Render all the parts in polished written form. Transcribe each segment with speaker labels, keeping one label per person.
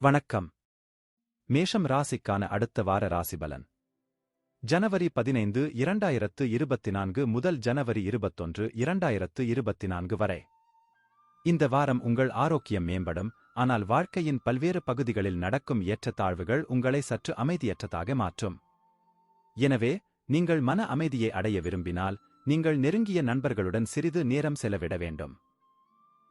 Speaker 1: வணக்கம். மேஷம் ராசிக்கான அடுத்த வார ராசிபலன். ஜனவரி 15, 2024 முதல் ஜனவரி 21, 2024 வரை. இந்த வாரம் உங்கள் ஆரோக்கியம் மேம்படும், ஆனால் வாழ்க்கையின் பல்வேறு பகுதிகளில் நடக்கும் ஏற்றத்தாழ்வுகள் உங்களை சற்று அமைதியற்றதாக மாற்றும். எனவே, நீங்கள் மன அமைதியை அடைய விரும்பினால், நீங்கள் நெருங்கிய நண்பர்களுடன் சிறிது நேரம் செலவிட வேண்டும்.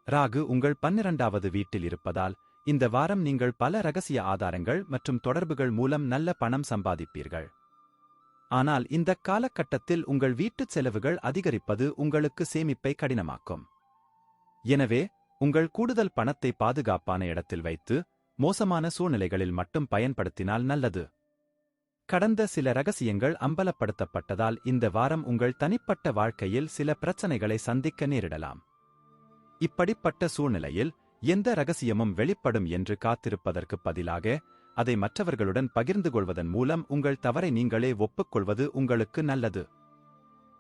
Speaker 1: ராகு உங்கள் 12வது வீட்டில் இருப்பதால், இந்த வாரம் நீங்கள் பல ரகசிய ஆதாரங்கள் மற்றும் தொடர்புகள் மூலம் நல்ல பணம் சம்பாதிப்பீர்கள். ஆனால் இந்தக் காலகட்டத்தில் உங்கள் வீட்டுச் செலவுகள் அதிகரிப்பது உங்களுக்கு சேமிப்பை கடினமாக்கும். எனவே, உங்கள் கூடுதல் பணத்தை பாதுகாப்பான இடத்தில் வைத்து, மோசமான சூழ்நிலைகளில் மட்டும் பயன்படுத்தினால் நல்லது. கடந்த சில ரகசியங்கள் அம்பலப்படுத்தப்பட்டதால் இந்த வாரம் உங்கள் தனிப்பட்ட வாழ்க்கையில் சில பிரச்சனைகளை சந்திக்க நேரிடலாம். இப்படிப்பட்ட சூழ்நிலையில், எந்த ரகசியமும் வெளிப்படும் என்று காத்திருப்பதற்குப் பதிலாக, அதை மற்றவர்களுடன் பகிர்ந்து கொள்வதன் மூலம் உங்கள் தவறை நீங்களே ஒப்புக்கொள்வது உங்களுக்கு நல்லது.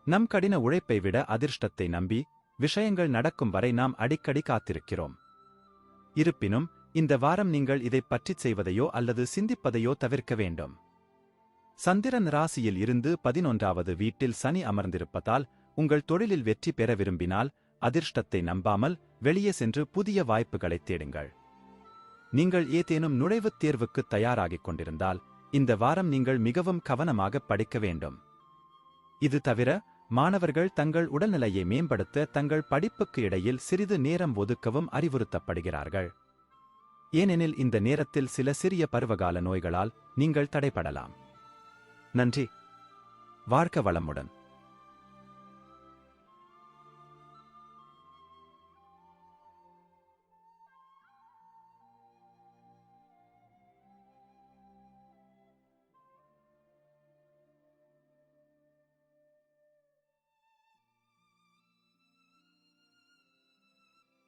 Speaker 1: நம் கடின உழைப்பை விட அதிர்ஷ்டத்தை நம்பி, விஷயங்கள் நடக்கும் வரை நாம் அடிக்கடி காத்திருக்கிறோம். இருப்பினும், இந்த வாரம் நீங்கள் இதைப் பற்றிச் செய்வதையோ அல்லது சிந்திப்பதையோ தவிர்க்க வேண்டும். சந்திரன் ராசியில் இருந்து 11வது வீட்டில் சனி அமர்ந்திருப்பதால், உங்கள் தொழிலில் வெற்றி பெற விரும்பினால், அதிர்ஷ்டத்தை நம்பாமல், வெளியே சென்று புதிய வாய்ப்புகளைத் தேடுங்கள். நீங்கள் ஏதேனும் நுழைவுத் தேர்வுக்கு தயாராகிக் கொண்டிருந்தால், இந்த வாரம் நீங்கள் மிகவும் கவனமாக படிக்க வேண்டும். இது தவிர, மாணவர்கள் தங்கள் உடல்நிலையை மேம்படுத்த தங்கள் படிப்புக்கு இடையில் சிறிது நேரம் ஒதுக்கவும் அறிவுறுத்தப்படுகிறார்கள். ஏனெனில் இந்த நேரத்தில் சில சிறிய பருவகால நோய்களால் நீங்கள் தடைபடலாம். நன்றி. வாழ்க வளமுடன்.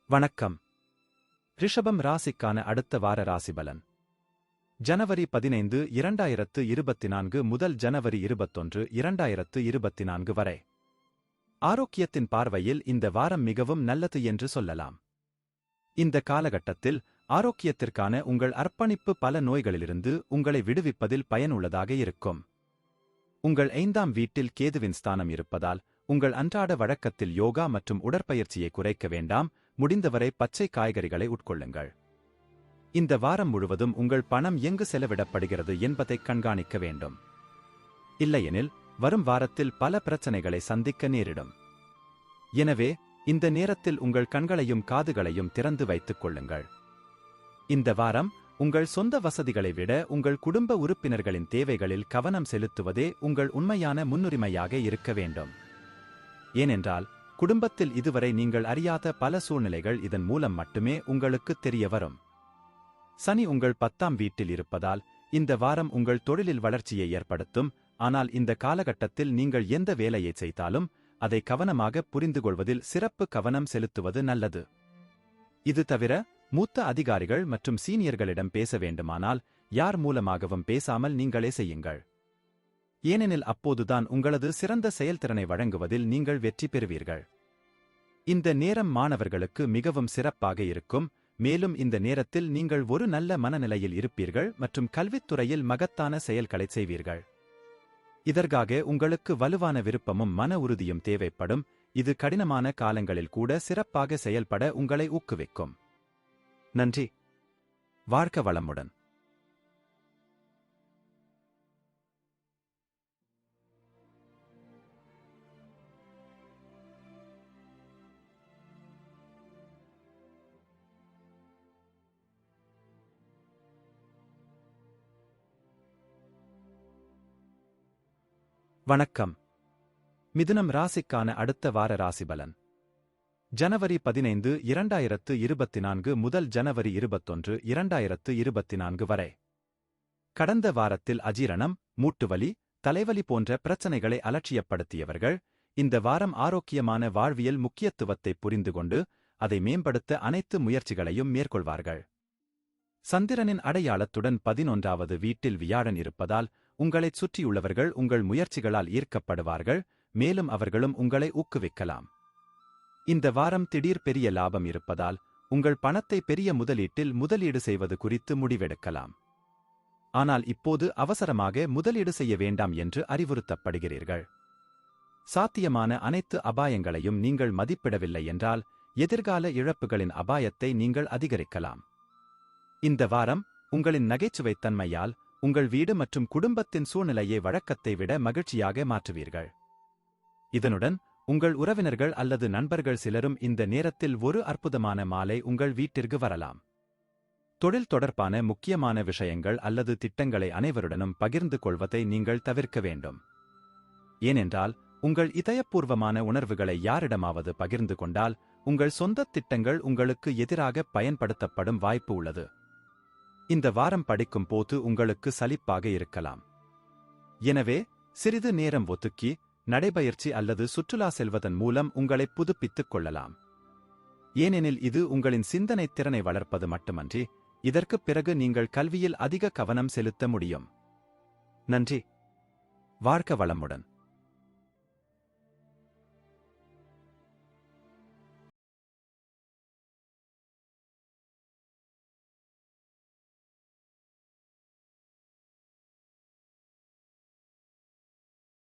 Speaker 1: வணக்கம். ரிஷபம் ராசிக்கான அடுத்த வார ராசிபலன். ஜனவரி 15, 2024 முதல் ஜனவரி 21, 2024 வரை. ஆரோக்கியத்தின் பார்வையில் இந்த வாரம் மிகவும் நல்லது என்று சொல்லலாம். இந்த காலகட்டத்தில், ஆரோக்கியத்திற்கான உங்கள் அர்ப்பணிப்பு பல நோய்களிலிருந்து உங்களை விடுவிப்பதில் பயனுள்ளதாக இருக்கும். உங்கள் 5ஆம் வீட்டில் கேதுவின் ஸ்தானம் இருப்பதால், உங்கள் அன்றாட வழக்கத்தில் யோகா மற்றும் உடற்பயிற்சியை குறைக்க வேண்டாம், முடிந்தவரை பச்சை காய்கறிகளை உட்கொள்ளுங்கள். இந்த வாரம் முழுவதும் உங்கள் பணம் எங்கு செலவிடப்படுகிறது என்பதை கண்காணிக்க வேண்டும். இல்லையெனில், வரும் வாரத்தில் பல பிரச்சனைகளை சந்திக்க நேரிடும். எனவே, இந்த நேரத்தில் உங்கள் கண்களையும் காதுகளையும் திறந்து வைத்துக் கொள்ளுங்கள். இந்த வாரம், உங்கள் சொந்த வசதிகளை விட உங்கள் குடும்ப உறுப்பினர்களின் தேவைகளில் கவனம் செலுத்துவதே உங்கள் உண்மையான முன்னுரிமையாக இருக்க வேண்டும். ஏனென்றால், குடும்பத்தில் இதுவரை நீங்கள் அறியாத பல சூழ்நிலைகள் இதன் மூலம் மட்டுமே உங்களுக்கு தெரிய வரும். சனி உங்கள் 10ஆம் வீட்டில் இருப்பதால், இந்த வாரம் உங்கள் தொழிலில் வளர்ச்சியை ஏற்படுத்தும், ஆனால் இந்த காலகட்டத்தில் நீங்கள் எந்த வேலையை செய்தாலும், அதை கவனமாக புரிந்துகொள்வதில் சிறப்பு கவனம் செலுத்துவது நல்லது. இது தவிர, மூத்த அதிகாரிகள் மற்றும் சீனியர்களிடம் பேச வேண்டுமானால், யார் மூலமாகவும் பேசாமல் நீங்களே செய்யுங்கள். ஏனெனில் அப்போதுதான் உங்களது சிறந்த செயல்திறனை வழங்குவதில் நீங்கள் வெற்றி பெறுவீர்கள். இந்த நேரம் மாணவர்களுக்கு மிகவும் சிறப்பாக இருக்கும், மேலும் இந்த நேரத்தில் நீங்கள் ஒரு நல்ல மனநிலையில் இருப்பீர்கள் மற்றும் கல்வித்துறையில் மகத்தான செயல்களைச் செய்வீர்கள். இதற்காக உங்களுக்கு வலுவான விருப்பமும் மன உறுதியும் தேவைப்படும், இது கடினமான காலங்களில் கூட சிறப்பாக செயல்பட உங்களை ஊக்குவிக்கும். நன்றி. வாழ்க வளமுடன். வணக்கம். மிதுனம் ராசிக்கான அடுத்த வார ராசிபலன். ஜனவரி 15, 2024 முதல் ஜனவரி 21, 2024 வரை. கடந்த வாரத்தில் அஜீரணம், மூட்டுவலி, தலைவலி போன்ற பிரச்சனைகளை அலட்சியப்படுத்தியவர்கள், இந்த வாரம் ஆரோக்கியமான வாழ்வியல் முக்கியத்துவத்தை புரிந்துகொண்டு, அதை மேம்படுத்த அனைத்து முயற்சிகளையும் மேற்கொள்வார்கள். சந்திரனின் அடையாளத்துடன் 11வது வீட்டில் வியாழன் இருப்பதால், உங்களைச் சுற்றியுள்ளவர்கள் உங்கள் முயற்சிகளால் ஈர்க்கப்படுவார்கள், மேலும் அவர்களும் உங்களை ஊக்குவிக்கலாம். இந்த வாரம் திடீர் பெரிய லாபம் இருப்பதால், உங்கள் பணத்தை பெரிய முதலீட்டில் முதலீடு செய்வது குறித்து முடிவெடுக்கலாம். ஆனால் இப்போது அவசரமாக முதலீடு செய்ய வேண்டாம் என்று அறிவுறுத்தப்படுகிறீர்கள். சாத்தியமான அனைத்து அபாயங்களையும் நீங்கள் மதிப்பிடவில்லை என்றால் எதிர்கால இழப்புகளின் அபாயத்தை நீங்கள் அதிகரிக்கலாம். இந்த வாரம் உங்களின் நகைச்சுவைத்தன்மையால் உங்கள் வீடு மற்றும் குடும்பத்தின் சூழ்நிலையை வழக்கத்தை விட மகிழ்ச்சியாக மாற்றுவீர்கள். இதனுடன் உங்கள் உறவினர்கள் அல்லது நண்பர்கள் சிலரும் இந்த நேரத்தில் ஒரு அற்புதமான மாலை உங்கள் வீட்டிற்கு வரலாம். தொழில் தொடர்பான முக்கியமான விஷயங்கள் அல்லது திட்டங்களை அனைவருடனும் பகிர்ந்து கொள்வதை நீங்கள் தவிர்க்க வேண்டும். ஏனென்றால் உங்கள் இதயபூர்வமான உணர்வுகளை யாரிடமாவது பகிர்ந்து கொண்டால் உங்கள் சொந்த திட்டங்கள் உங்களுக்கு எதிராக பயன்படுத்தப்படும் வாய்ப்பு உள்ளது. இந்த வாரம் படிக்கும் போது உங்களுக்கு சலிப்பாக இருக்கலாம். எனவே சிறிது நேரம் ஒதுக்கி நடைபயிற்சி அல்லது சுற்றுலா செல்வதன் மூலம் உங்களை புதுப்பித்துக் கொள்ளலாம். ஏனெனில் இது உங்களின் சிந்தனை திறனை வளர்ப்பது மட்டுமன்றி இதற்குப் பிறகு நீங்கள் கல்வியில் அதிக கவனம் செலுத்த முடியும். நன்றி. வாழ்க வளமுடன்.